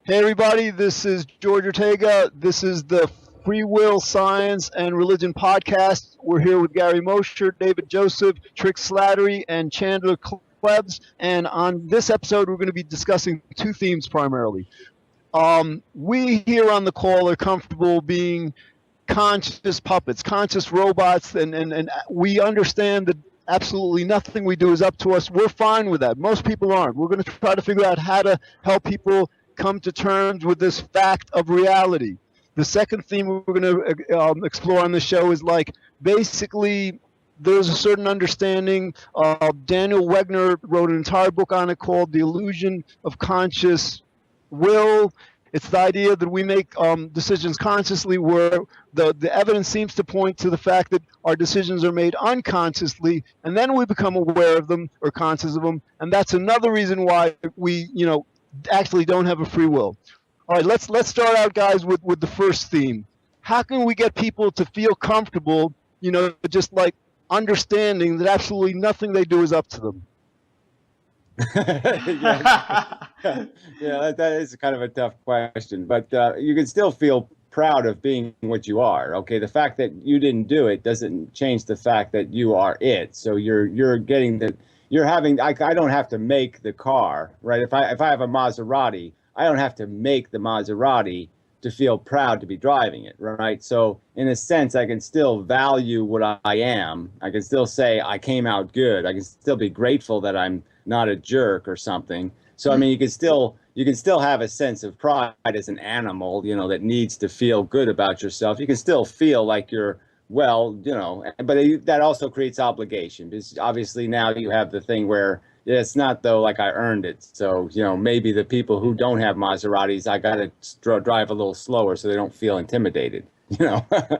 Hey, everybody, this is George Ortega. This is the Free Will, Science, and Religion podcast. We're here with Gary Mosher, David Joseph, Trick Slattery, and Chandler Klebs. And on this episode, we're going to be discussing two themes primarily. We here on the call are comfortable being conscious puppets, conscious robots, and we understand that absolutely nothing we do is up to us. We're fine with that. Most people aren't. We're going to try to figure out how to help people come to terms with this fact of reality. The second theme we're going to explore on the show is like basically there's a certain understanding. Daniel Wegner wrote an entire book on it called The Illusion of Conscious Will. It's the idea that we make decisions consciously where the evidence seems to point to the fact that our decisions are made unconsciously, and then we become aware of them or conscious of them, and that's another reason why we, actually don't have a free will. All right, let's start out, guys, with the first theme. How can we get people to feel comfortable, just like understanding that absolutely nothing they do is up to them? Yeah, that is kind of a tough question, but you can still feel proud of being what you are. Okay, the fact that you didn't do it doesn't change the fact that you are it. So you're getting that. You're having. I don't have to make the car, right? If I have a Maserati, I don't have to make the Maserati to feel proud to be driving it, right? So in a sense, I can still value what I am. I can still say I came out good. I can still be grateful that I'm not a jerk or something. So I mean, you can still have a sense of pride as an animal, that needs to feel good about yourself. You can still feel like you're well, but that also creates obligation, because obviously now you have the thing where it's not though like I earned it. So maybe the people who don't have Maseratis, I gotta drive a little slower so they don't feel intimidated.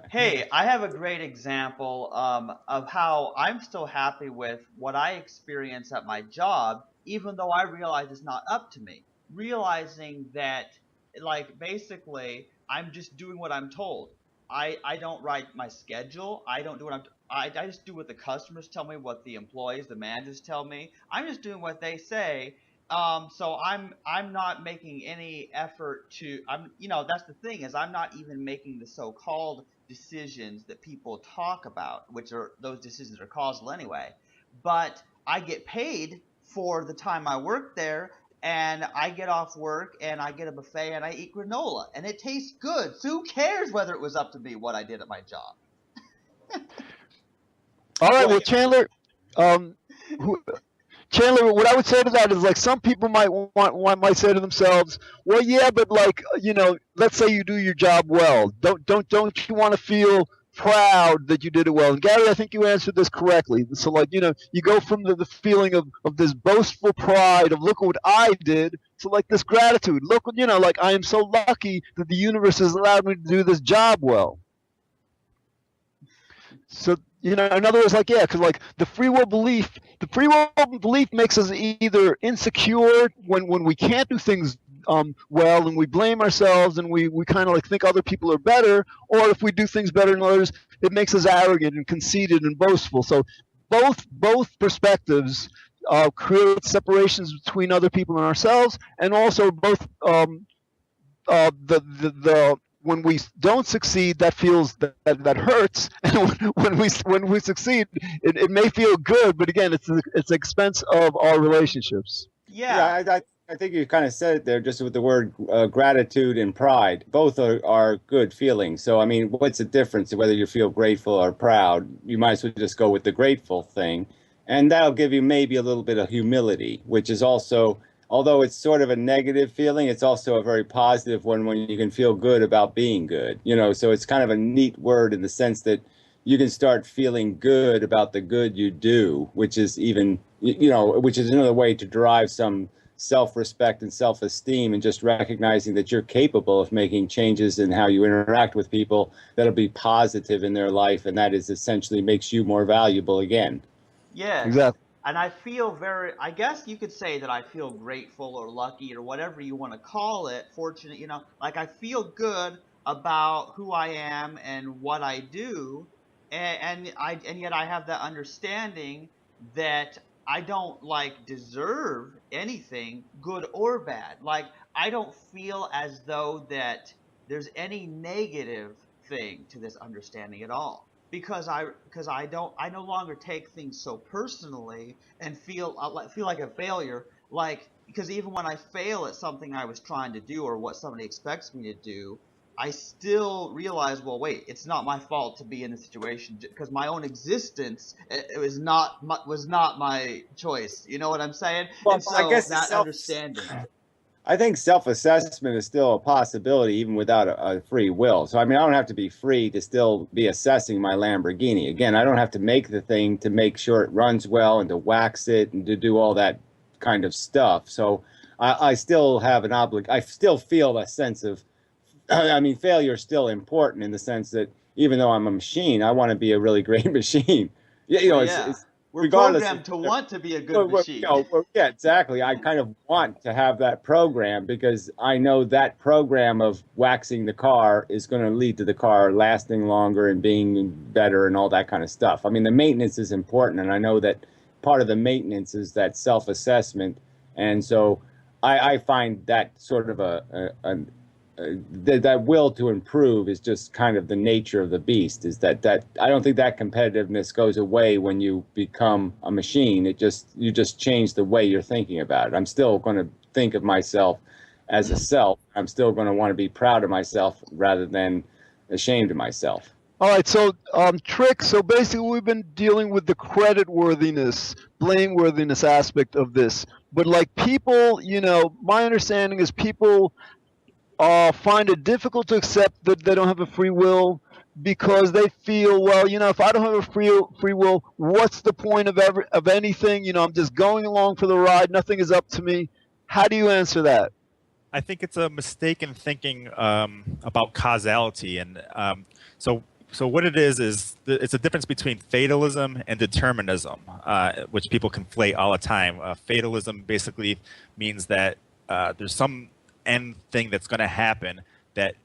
Hey, I have a great example of how I'm still happy with what I experience at my job, even though I realize it's not up to me. Realizing that, like, basically, I'm just doing what I'm told. I don't write my schedule. I don't do what I just do what the customers tell me, what the employees, the managers tell me. I'm just doing what they say. So I'm not making any effort to that's the thing, is I'm not even making the so-called decisions that people talk about, which are those decisions are causal anyway. But I get paid for the time I work there, and I get off work and I get a buffet and I eat granola and it tastes good. So who cares whether it was up to me what I did at my job? All right, well, Chandler, Chandler, what I would say to that is like some people might say to themselves, well, yeah, but like let's say you do your job well. Don't you want to feel proud that you did it well? And Gary, I think you answered this correctly. So like you go from the feeling of this boastful pride of look what I did to like this gratitude. Look, like I am so lucky that the universe has allowed me to do this job well. So in other words, like, yeah, because like the free will belief makes us either insecure when we can't do things well, and we blame ourselves, and we kind of like think other people are better, or if we do things better than others, it makes us arrogant and conceited and boastful. So both perspectives create separations between other people and ourselves, and also both the when we don't succeed, that feels that hurts, and when we succeed, it may feel good, but again, it's the expense of our relationships. Yeah, I think you kind of said it there, just with the word gratitude and pride. Both are good feelings. So I mean, what's the difference whether you feel grateful or proud? You might as well just go with the grateful thing, and that'll give you maybe a little bit of humility, which is also, although it's sort of a negative feeling, it's also a very positive one when you can feel good about being good. So it's kind of a neat word in the sense that you can start feeling good about the good you do, which is which is another way to derive some self-respect and self-esteem, and just recognizing that you're capable of making changes in how you interact with people that'll be positive in their life, and that is essentially makes you more valuable again. Yes. Exactly. And I feel I guess you could say that I feel grateful or lucky or whatever you want to call it, fortunate, like I feel good about who I am and what I do. And yet I have that understanding that I don't like deserve anything, good or bad. Like I don't feel as though that there's any negative thing to this understanding at all. Because I no longer take things so personally and feel like a failure. Like because even when I fail at something I was trying to do or what somebody expects me to do, I still realize, well, wait, it's not my fault to be in this situation because my own existence it was not my choice. You know what I'm saying? Well, And I so guess that understanding. I think self-assessment is still a possibility even without a free will. So, I mean, I don't have to be free to still be assessing my Lamborghini. Again, I don't have to make the thing to make sure it runs well and to wax it and to do all that kind of stuff. So I still have an I still feel a sense of, I mean, failure is still important in the sense that even though I'm a machine, I want to be a really great machine. You know, Well, yeah. We're regardless programmed to want to be a good well, machine. yeah, exactly. I kind of want to have that program because I know that program of waxing the car is going to lead to the car lasting longer and being better and all that kind of stuff. I mean, the maintenance is important, and I know that part of the maintenance is that self-assessment, and so I find that sort of that will to improve is just kind of the nature of the beast. Is that I don't think that competitiveness goes away when you become a machine. You just change the way you're thinking about it. I'm still going to think of myself as a self. I'm still going to want to be proud of myself rather than ashamed of myself. All right, so Trick, so basically we've been dealing with the creditworthiness, blameworthiness aspect of this. But like people, my understanding is people find it difficult to accept that they don't have a free will because they feel, well, if I don't have a free will, what's the point of anything? I'm just going along for the ride. Nothing is up to me. How do you answer that? I think it's a mistaken thinking about causality, and so what it is it's a difference between fatalism and determinism, which people conflate all the time. Fatalism basically means that there's some end thing that's going to happen that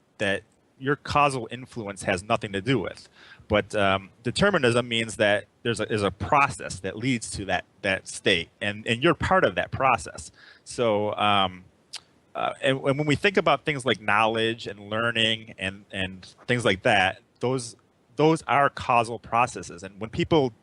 your causal influence has nothing to do with. But determinism means that there's a process that leads to that state, and you're part of that process. So and when we think about things like knowledge and learning and things like that, those are causal processes. And when people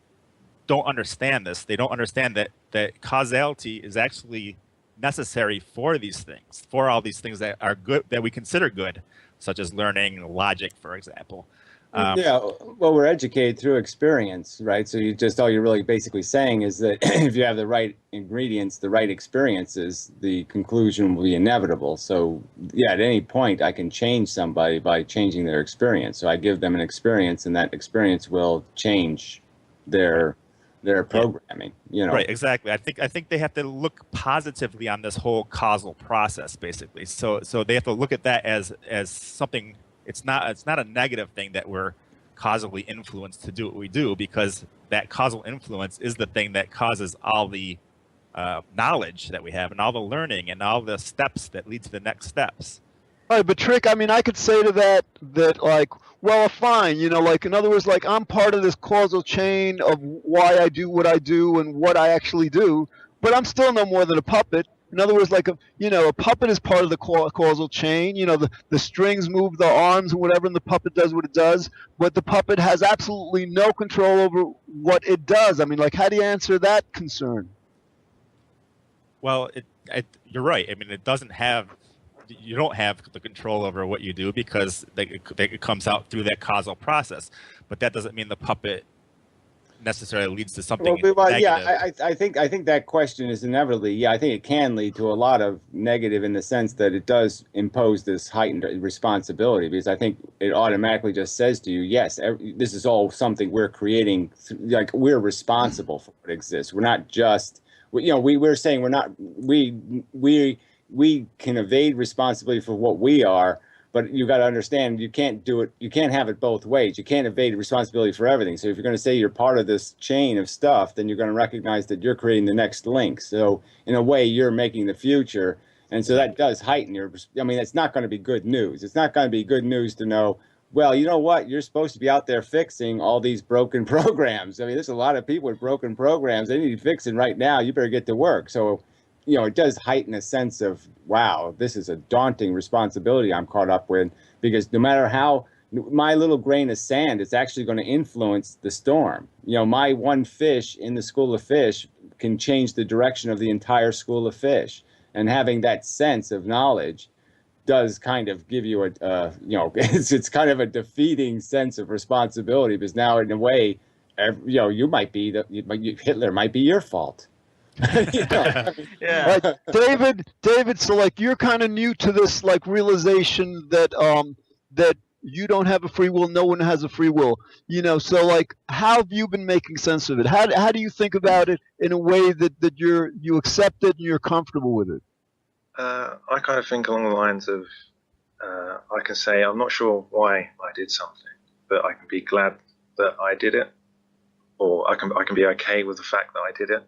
don't understand this, they don't understand that causality is actually necessary for these things, for all these things that are good, that we consider good, such as learning, logic, for example. Yeah, well, we're educated through experience, right? So all you're really basically saying is that if you have the right ingredients, the right experiences, the conclusion will be inevitable. So yeah, at any point I can change somebody by changing their experience. So I give them an experience, and that experience will change their programming. Right, exactly. I think they have to look positively on this whole causal process, basically. So they have to look at that as something. It's not a negative thing that we're causally influenced to do what we do, because that causal influence is the thing that causes all the knowledge that we have and all the learning and all the steps that lead to the next steps. All right, but Trick, I mean, I could say to that like, well, fine, like in other words, like I'm part of this causal chain of why I do what I do and what I actually do, but I'm still no more than a puppet. In other words, like a puppet is part of the causal chain. The strings move the arms and whatever, and the puppet does what it does. But the puppet has absolutely no control over what it does. I mean, like, how do you answer that concern? Well, you're right. I mean, you don't have the control over what you do because it comes out through that causal process. But that doesn't mean the puppet necessarily leads to something negative. Yeah, I think that question is inevitably, yeah, I think it can lead to a lot of negative in the sense that it does impose this heightened responsibility, because I think it automatically just says to you, yes, this is all something we're creating, like we're responsible for what exists. We're not just, we're saying we're not, we can evade responsibility for what we are, but you got to understand, you can't do it. You can't have it both ways. You can't evade responsibility for everything. So if you're going to say you're part of this chain of stuff, then you're going to recognize that you're creating the next link. So in a way, you're making the future. And so that does heighten your, I mean, it's not going to be good news. It's not going to be good news to know, well, you know what? You're supposed to be out there fixing all these broken programs. I mean, there's a lot of people with broken programs. They need fixing right now. You better get to work. So, it does heighten a sense of, wow, this is a daunting responsibility I'm caught up with, because no matter how my little grain of sand is actually going to influence the storm. My one fish in the school of fish can change the direction of the entire school of fish. And having that sense of knowledge does kind of give you it's kind of a defeating sense of responsibility, because now in a way, you might be Hitler might be your fault. Yeah. Right. David, so like you're kind of new to this like realization that that you don't have a free will, no one has a free will. So like how have you been making sense of it? How do you think about it in a way that you accept it and you're comfortable with it? I kind of think along the lines of I can say I'm not sure why I did something, but I can be glad that I did it, or I can be okay with the fact that I did it.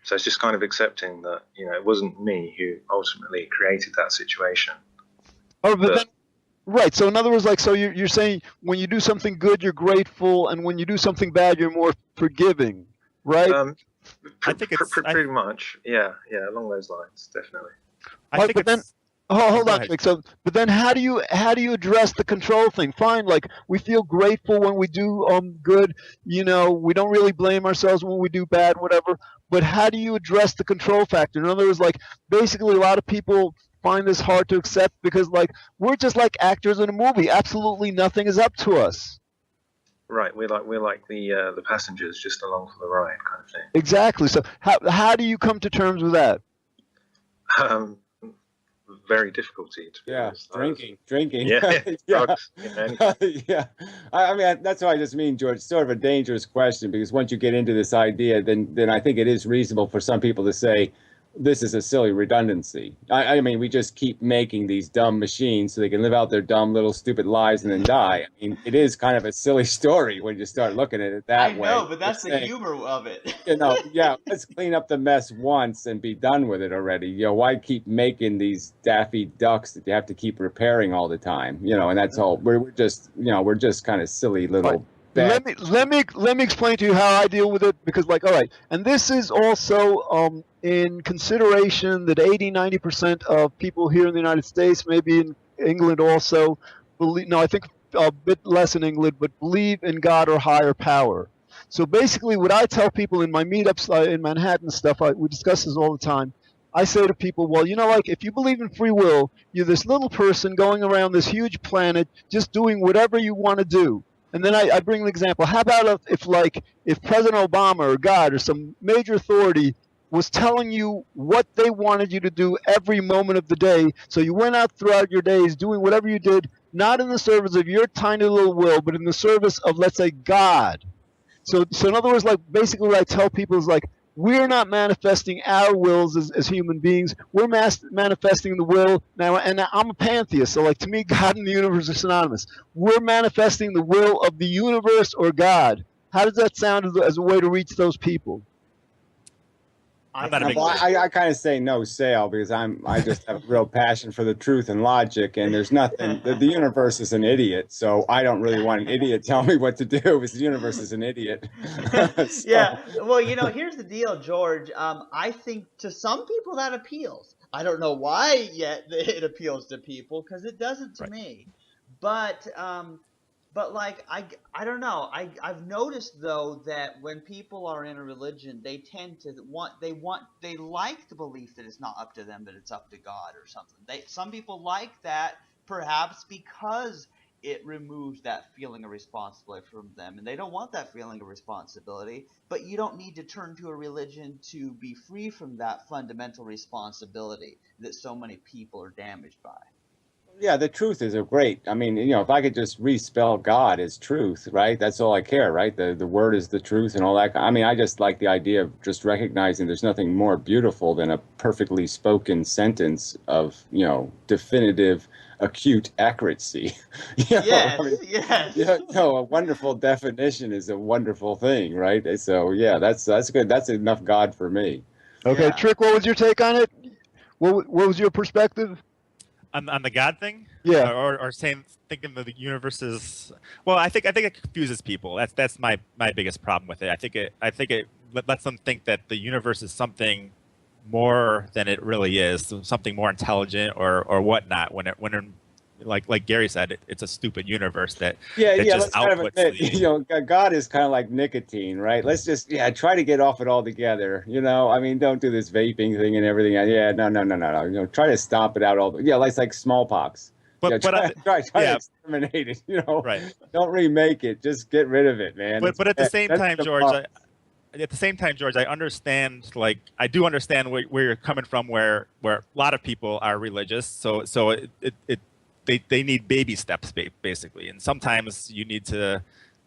So it's just kind of accepting that it wasn't me who ultimately created that situation. Oh, but then, right. So in other words, like, so you're saying when you do something good, you're grateful, and when you do something bad, you're more forgiving, right? I think it's pretty much, yeah, along those lines, definitely. I think but then, hold on, Nick. So, but then, how do you address the control thing? Fine, like we feel grateful when we do good. We don't really blame ourselves when we do bad, whatever. But how do you address the control factor? In other words, like basically, a lot of people find this hard to accept because, like, we're just like actors in a movie. Absolutely nothing is up to us. Right, we're like the passengers just along for the ride, kind of thing. Exactly. So how do you come to terms with that? Very difficulty. To be honest. Drinking. Yeah, yeah. drugs. Yeah. I mean, that's what I just mean, George. It's sort of a dangerous question, because once you get into this idea, then I think it is reasonable for some people to say, this is a silly redundancy. I mean, we just keep making these dumb machines so they can live out their dumb little stupid lives and then die. I mean, it is kind of a silly story when you start looking at it that way. I know, but that's the humor of it. Let's clean up the mess once and be done with it already. Why keep making these Daffy Ducks that you have to keep repairing all the time? And that's all. We're just kind of silly little. Let me explain to you how I deal with it, because like, all right, and this is also in consideration that 80-90% of people here in the United States, maybe in England also, I think a bit less in England, but believe in God or higher power. So basically what I tell people in my meetups in Manhattan and stuff, we discuss this all the time. I say to people, well, like if you believe in free will, you're this little person going around this huge planet just doing whatever you want to do. And then I bring an example. How about if President Obama or God or some major authority was telling you what they wanted you to do every moment of the day, so you went out throughout your days doing whatever you did, not in the service of your tiny little will, but in the service of, let's say, God. So in other words, like basically what I tell people is like, we're not manifesting our wills as human beings. We're manifesting the will now. And I'm a pantheist, so like to me, God and the universe are synonymous. We're manifesting the will of the universe or God. How does that sound as a way to reach those people? I kind of say no sale, because I just have a real passion for the truth and logic, and there's nothing. The universe is an idiot, so I don't really want an idiot telling me what to do, because the universe is an idiot. So. Yeah. Well, here's the deal, George. I think to some people that appeals. I don't know why yet it appeals to people, because it doesn't to me. But like I don't know. I've noticed though that when people are in a religion, they tend to they like the belief that it's not up to them, but it's up to God or something. Some people like that perhaps because it removes that feeling of responsibility from them, and they don't want that feeling of responsibility. But you don't need to turn to a religion to be free from that fundamental responsibility that so many people are damaged by. Yeah, the truth is great. I mean, if I could just respell God as truth, right? That's all I care, right? The word is the truth and all that. I mean, I just like the idea of just recognizing there's nothing more beautiful than a perfectly spoken sentence of, definitive, acute accuracy. Yes. A wonderful definition is a wonderful thing, right? So, yeah, that's good. That's enough God for me. Okay, yeah. Trick, what was your take on it? What was your perspective? On the God thing, Yeah. or thinking that the universe is. Well, I think it confuses people. That's my biggest problem with it. I think it lets them think that the universe is something more than it really is, something more intelligent or whatnot. When like Gary said, it's a stupid universe that just let's kind of outputs admit, you know, God is kind of like nicotine, right? Let's just try to get off it altogether. You know, I mean, don't do this vaping thing and everything. Yeah, no. You know, try to stomp it out all. Yeah, like smallpox. But Try to exterminate it. You know, right. Don't remake it. Just get rid of it, man. But at the same time, George, I understand. Like, I do understand where you're coming from. Where a lot of people are religious, so they need baby steps basically, and sometimes you need to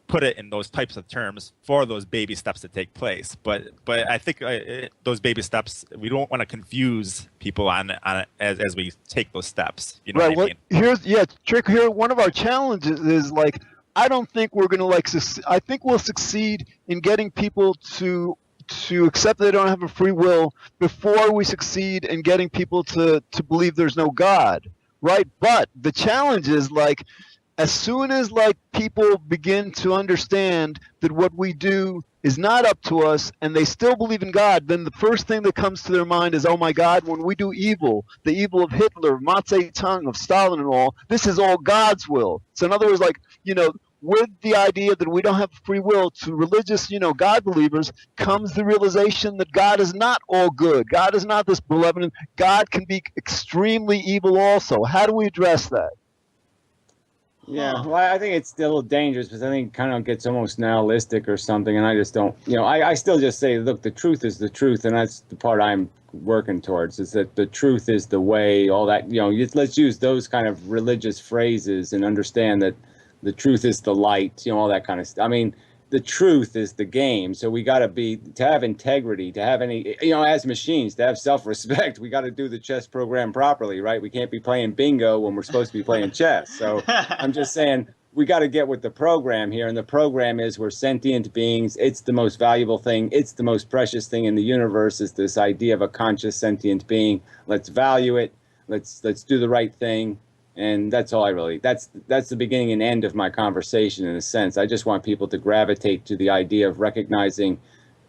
put it in those types of terms for those baby steps to take place. But I think those baby steps, we don't want to confuse people on as we take those steps. You know right. what I mean? Trick here. One of our challenges is like, I don't think we're going to I think we'll succeed in getting people to accept they don't have a free will before we succeed in getting people to believe there's no God. Right. But the challenge is like, as soon as like people begin to understand that what we do is not up to us and they still believe in God, then the first thing that comes to their mind is, oh my God, when we do evil, the evil of Hitler, Mao Zedong, of Stalin and all, this is all God's will. So in other words, like, you know, with the idea that we don't have free will, to religious, you know, God believers comes the realization that God is not all good. God is not this benevolent. God can be extremely evil also. How do we address that? Yeah, well, I think it's still dangerous because I think it kind of gets almost nihilistic or something, and I just don't, you know, I still just say, look, the truth is the truth, and that's the part I'm working towards, is that the truth is the way, all that, you know, let's use those kind of religious phrases and understand that the truth is the light, you know, all that kind of stuff. I mean, the truth is the game. So we got to have integrity, to have any, you know, as machines, to have self-respect, we got to do the chess program properly, right? We can't be playing bingo when we're supposed to be playing chess. So I'm just saying, we got to get with the program here. And the program is, we're sentient beings. It's the most valuable thing. It's the most precious thing in the universe, is this idea of a conscious sentient being. Let's value it. Let's do the right thing. And that's all that's the beginning and end of my conversation, in a sense. I just want people to gravitate to the idea of recognizing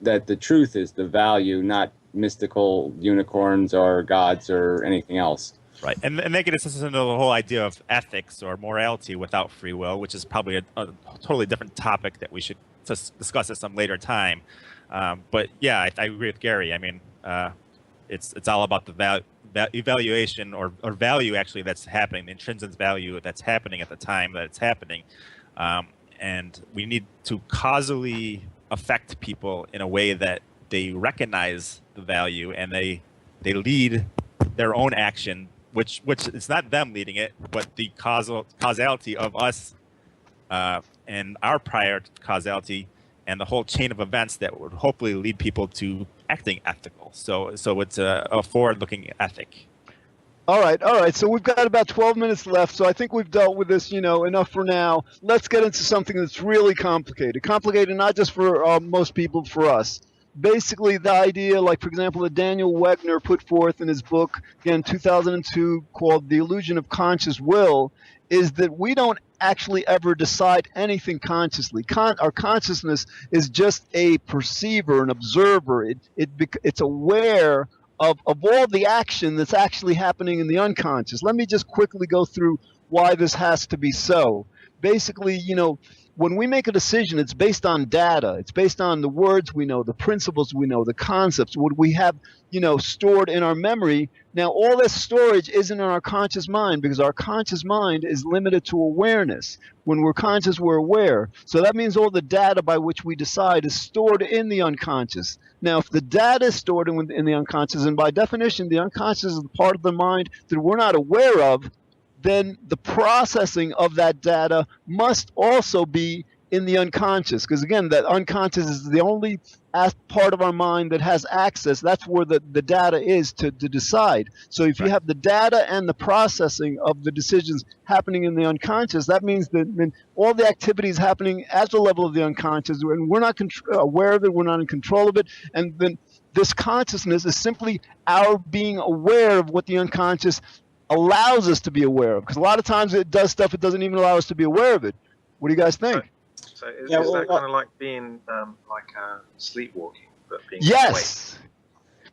that the truth is the value, not mystical unicorns or gods or anything else. Right. And that gets us into the whole idea of ethics or morality without free will, which is probably a totally different topic that we should discuss at some later time. But yeah, I agree with Gary. I mean, it's all about the evaluation or value actually that's happening, the intrinsic value that's happening at the time that it's happening, and we need to causally affect people in a way that they recognize the value and they lead their own action, which it's not them leading it, but the causality of us and our prior causality and the whole chain of events that would hopefully lead people to acting ethical. So it's a forward-looking ethic. All right. So we've got about 12 minutes left. So I think we've dealt with this, you know, enough for now. Let's get into something that's really complicated. Complicated not just for most people, for us. Basically, the idea, like, for example, that Daniel Wegner put forth in his book, again, 2002, called The Illusion of Conscious Will, is that we don't actually ever decide anything consciously. Our consciousness is just a perceiver, an observer. It's aware of all the action that's actually happening in the unconscious. Let me just quickly go through why this has to be so. Basically, you know, when we make a decision, it's based on data. It's based on the words we know, the principles we know, the concepts, what we have, you know, stored in our memory. Now, all this storage isn't in our conscious mind, because our conscious mind is limited to awareness. When we're conscious, we're aware. So that means all the data by which we decide is stored in the unconscious. Now, if the data is stored in the unconscious, and by definition, the unconscious is the part of the mind that we're not aware of, then the processing of that data must also be in the unconscious. Because again, that unconscious is the only part of our mind that has access. That's where the data is to decide. So if you have the data and the processing of the decisions happening in the unconscious, that means that then all the activities happening at the level of the unconscious, and we're not aware of it, we're not in control of it, and then this consciousness is simply our being aware of what the unconscious allows us to be aware of. Because a lot of times it does stuff it doesn't even allow us to be aware of it. What do you guys think? So is that kind of like being sleepwalking, but being awake? Yes.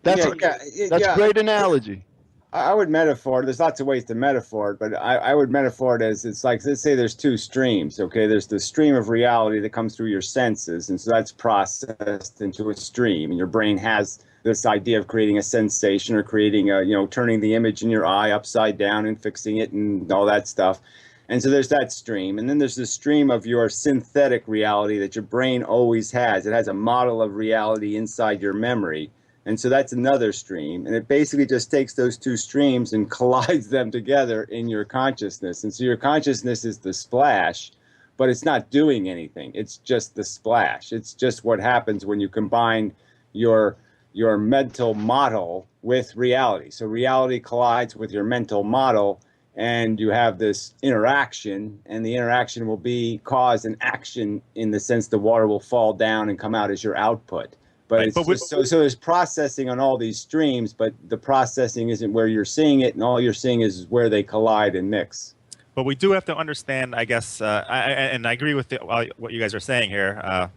That's a great analogy. I would metaphor. There's lots of ways to metaphor it, but I would metaphor it as it's like, let's say there's two streams. Okay, there's the stream of reality that comes through your senses, and so that's processed into a stream. And your brain has this idea of creating a sensation or creating a, turning the image in your eye upside down and fixing it and all that stuff. And so there's that stream, and then there's the stream of your synthetic reality that your brain always has. It has a model of reality inside your memory. And so that's another stream, and it basically just takes those two streams and collides them together in your consciousness. And so your consciousness is the splash, but it's not doing anything. It's just the splash. It's just what happens when you combine your mental model with reality. So reality collides with your mental model, and you have this interaction, and the interaction will cause an action in the sense the water will fall down and come out as your output. But, right, so there's processing on all these streams, but the processing isn't where you're seeing it, and all you're seeing is where they collide and mix. But we do have to understand, I guess, and I agree with what you guys are saying here.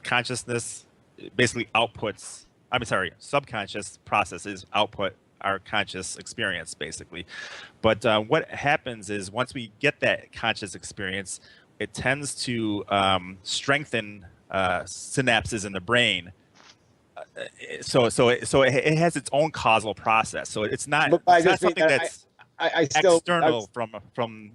Consciousness basically outputs. Subconscious processes output our conscious experience, basically. But what happens is once we get that conscious experience, it tends to strengthen synapses in the brain. So it has its own causal process. So it's not something that's external from.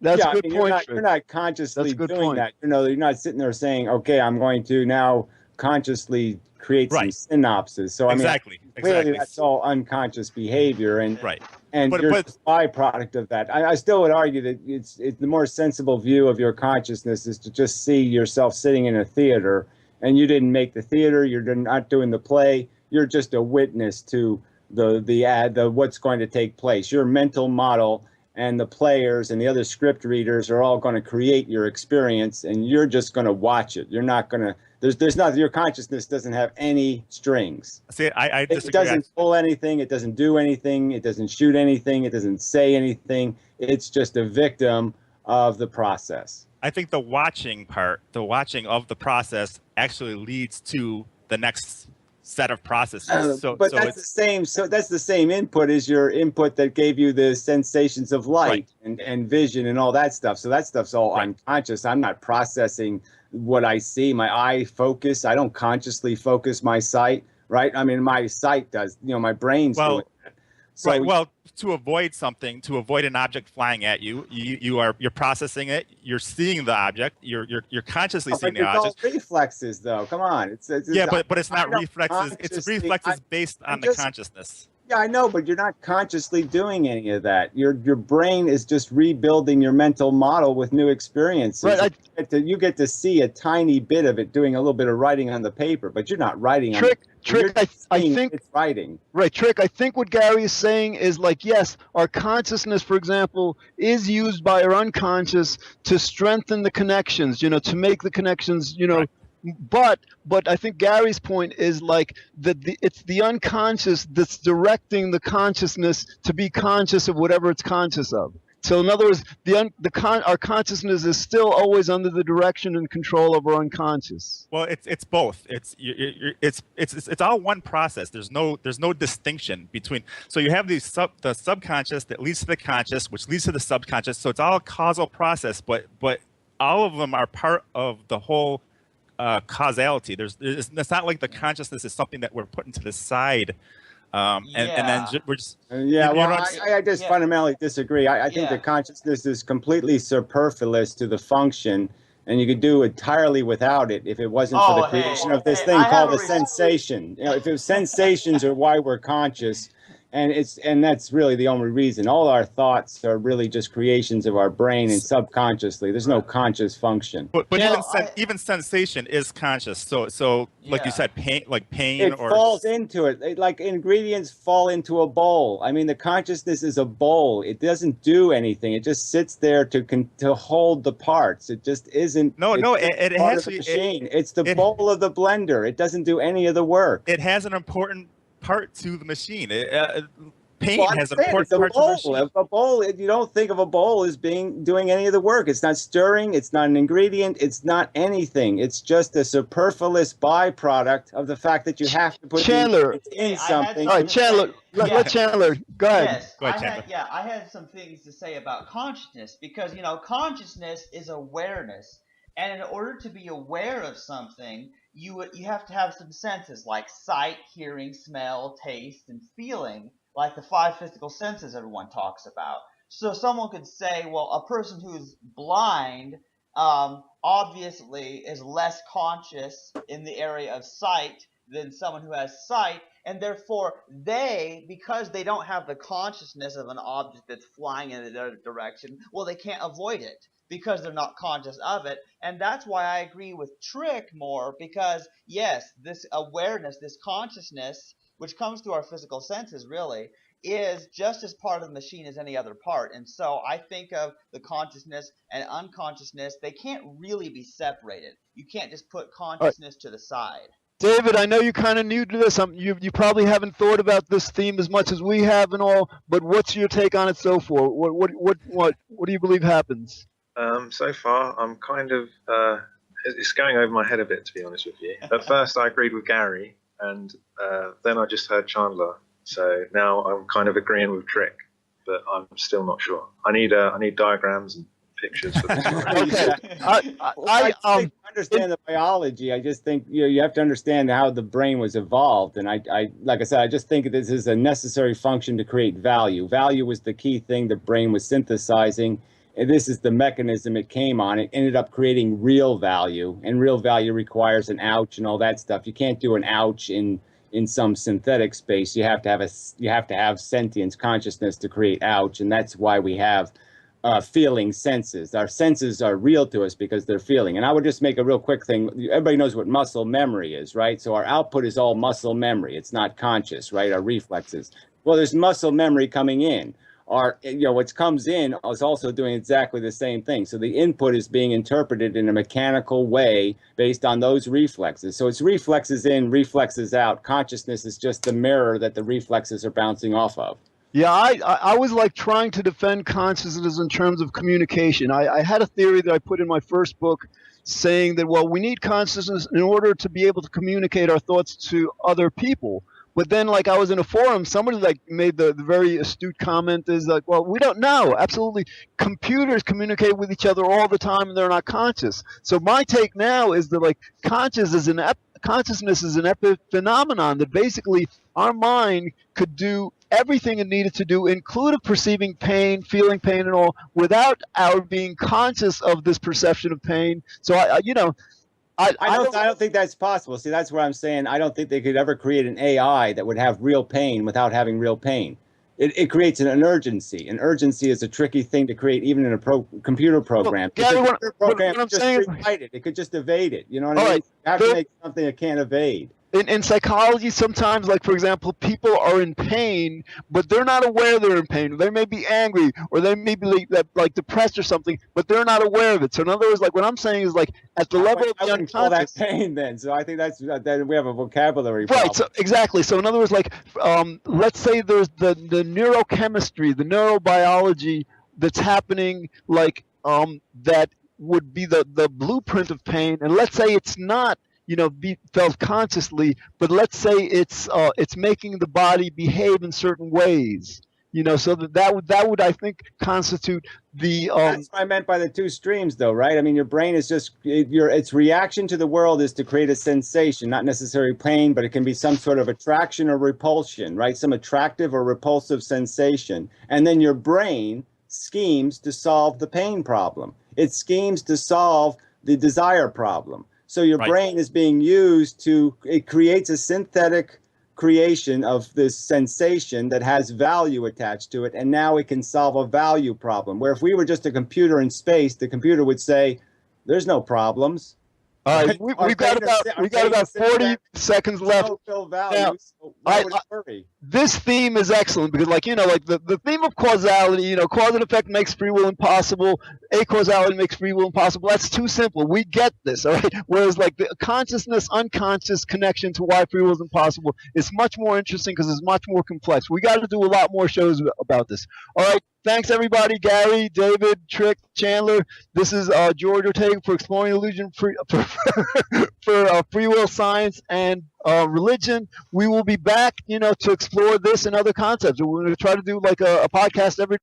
That's a good point. You're not consciously doing that. You're not sitting there saying, "Okay, I'm going to now consciously create some synapses." So exactly. Clearly that's all unconscious behavior, and you're a byproduct of that. I still would argue that it's the more sensible view of your consciousness is to just see yourself sitting in a theater. And you didn't make the theater. You're not doing the play. You're just a witness to the what's going to take place. Your mental model and the players and the other script readers are all going to create your experience, and you're just going to watch it. You're not going to. There's not. Your consciousness doesn't have any strings. See, I disagree. It doesn't pull anything. It doesn't do anything. It doesn't shoot anything. It doesn't say anything. It's just a victim of the process. I think the watching of the process actually leads to the next set of processes. That's the same input as your input that gave you the sensations of light and vision and all that stuff. So that stuff's all unconscious. I'm not processing what I see. My eye focus. I don't consciously focus my sight. Right. I mean, my sight does. My brain's doing that. So, to avoid an object flying at you, you're processing it. You're seeing the object. You're consciously seeing the object. All reflexes, though. Come on. But it's not reflexes. It's reflexes based on the consciousness. Yeah, I know, but you're not consciously doing any of that. Your brain is just rebuilding your mental model with new experiences. Right, you get to see a tiny bit of it doing a little bit of writing on the paper, but you're not writing on the paper. I think it's writing. Right, Trick. I think what Gary is saying is yes, our consciousness, for example, is used by our unconscious to strengthen the connections, to make the connections, But I think Gary's point is it's the unconscious that's directing the consciousness to be conscious of whatever it's conscious of. So in other words, our consciousness is still always under the direction and control of our unconscious. Well, it's both. It's all one process. There's no distinction between. So you have the subconscious that leads to the conscious, which leads to the subconscious. So it's all a causal process, but all of them are part of the whole causality. It's not like the consciousness is something that we're putting to the side. And then we're just I just fundamentally disagree. I think the consciousness is completely superfluous to the function, and you could do entirely without it if it wasn't for the creation of this thing called the sensation. If it was sensations are why we're conscious, and that's really the only reason. All our thoughts are really just creations of our brain and subconsciously. There's no conscious function. But even sensation is conscious. So like you said, pain it falls into it. Like ingredients fall into a bowl. I mean, the consciousness is a bowl. It doesn't do anything. It just sits there to hold the parts. It just isn't. It actually machine. It's the bowl of the blender. It doesn't do any of the work. It has an important part to the machine. pain Well, has I'm saying important it's a parts of our bowl. shape. A bowl, you don't think of a bowl as doing any of the work. It's not stirring. It's not an ingredient. It's not anything. It's just a superfluous byproduct of the fact that you have to put Chandler. the ingredients in Hey, I had something. All right, something to say. Chandler. Let, Yeah. let Chandler go ahead. Yes, Go ahead, Chandler. I had some things to say about consciousness because consciousness is awareness, and in order to be aware of something, you have to have some senses like sight, hearing, smell, taste, and feeling, like the five physical senses everyone talks about. So someone could say, well, a person who's blind obviously is less conscious in the area of sight than someone who has sight, and therefore because they don't have the consciousness of an object that's flying in the other direction, well, they can't avoid it because they're not conscious of it. And that's why I agree with Trick more, because yes, this awareness, this consciousness, which comes through our physical senses really, is just as part of the machine as any other part. And so I think of the consciousness and unconsciousness, they can't really be separated. You can't just put consciousness to the side. David, I know you're kind of new to this. You probably haven't thought about this theme as much as we have and all. But what's your take on it so far? What do you believe happens? So far, I'm kind of it's going over my head a bit, to be honest with you. At first, I agreed with Gary, and then I just heard Chandler. So now I'm kind of agreeing with Trick, but I'm still not sure. I need diagrams and pictures for this one. Okay. I understand the biology. I just think you have to understand how the brain was evolved. And I like I said, I just think this is a necessary function to create value. Value was the key thing the brain was synthesizing. And this is the mechanism it came on. It ended up creating real value, and real value requires an ouch and all that stuff. You can't do an ouch in some synthetic space. You have to have sentience, consciousness to create ouch, and that's why we have feeling senses. Our senses are real to us because they're feeling. And I would just make a real quick thing. Everybody knows what muscle memory is, right? So our output is all muscle memory. It's not conscious, right? Our reflexes. Well, there's muscle memory coming in. What comes in is also doing exactly the same thing. So the input is being interpreted in a mechanical way based on those reflexes. So it's reflexes in, reflexes out. Consciousness is just the mirror that the reflexes are bouncing off of. Yeah, I was like trying to defend consciousness in terms of communication. I had a theory that I put in my first book saying that, well, we need consciousness in order to be able to communicate our thoughts to other people. But then, like, I was in a forum, somebody like made the very astute comment is like, well, we don't know. Absolutely. Computers communicate with each other all the time and they're not conscious. So my take now is that, like, consciousness is an epiphenomenon that basically our mind could do everything it needed to do, including perceiving pain, feeling pain and all, without our being conscious of this perception of pain. So, I don't think that's possible. See, that's where I'm saying I don't think they could ever create an AI that would have real pain without having real pain. It creates an urgency. An urgency is a tricky thing to create, even in a computer program. Well, Gary, Program what I'm just saying is, rewrite it. It could just evade it. You know what I mean? right, You have to make something it can't evade. in psychology, sometimes, like, for example, people are in pain, but they're not aware they're in pain. They may be angry, or they may be like depressed or something, but they're not aware of it. So in other words, like, what I'm saying is, like, at the level of I the wouldn't call that unconscious. pain then. So I think that we have a vocabulary problem. Right. So exactly. So in other words, like, let's say there's the neurochemistry, the neurobiology that's happening, like, that would be the blueprint of pain, and let's say it's not, be felt consciously, but let's say it's making the body behave in certain ways, so that would I think constitute the. That's what I meant by the two streams, though, right? I mean, your brain is just its reaction to the world is to create a sensation, not necessarily pain, but it can be some sort of attraction or repulsion, right? Some attractive or repulsive sensation, and then your brain schemes to solve the pain problem. It schemes to solve the desire problem. So your brain is being used it creates a synthetic creation of this sensation that has value attached to it, and now it can solve a value problem. Where if we were just a computer in space, the computer would say, there's no problems. All right, we got about 40 seconds left. No value, so why would it worry? this theme is excellent because, like, like the theme of causality, cause and effect makes free will impossible. Acausality makes free will impossible. That's too simple. We get this, all right? Whereas, like, the consciousness, unconscious connection to why free will is impossible is much more interesting because it's much more complex. We got to do a lot more shows about this. All right. Thanks, everybody. Gary, David, Trick, Chandler. This is George Ortega for Exploring Illusion for free will science and religion. We will be back, to explore this and other concepts. We're going to try to do like a podcast every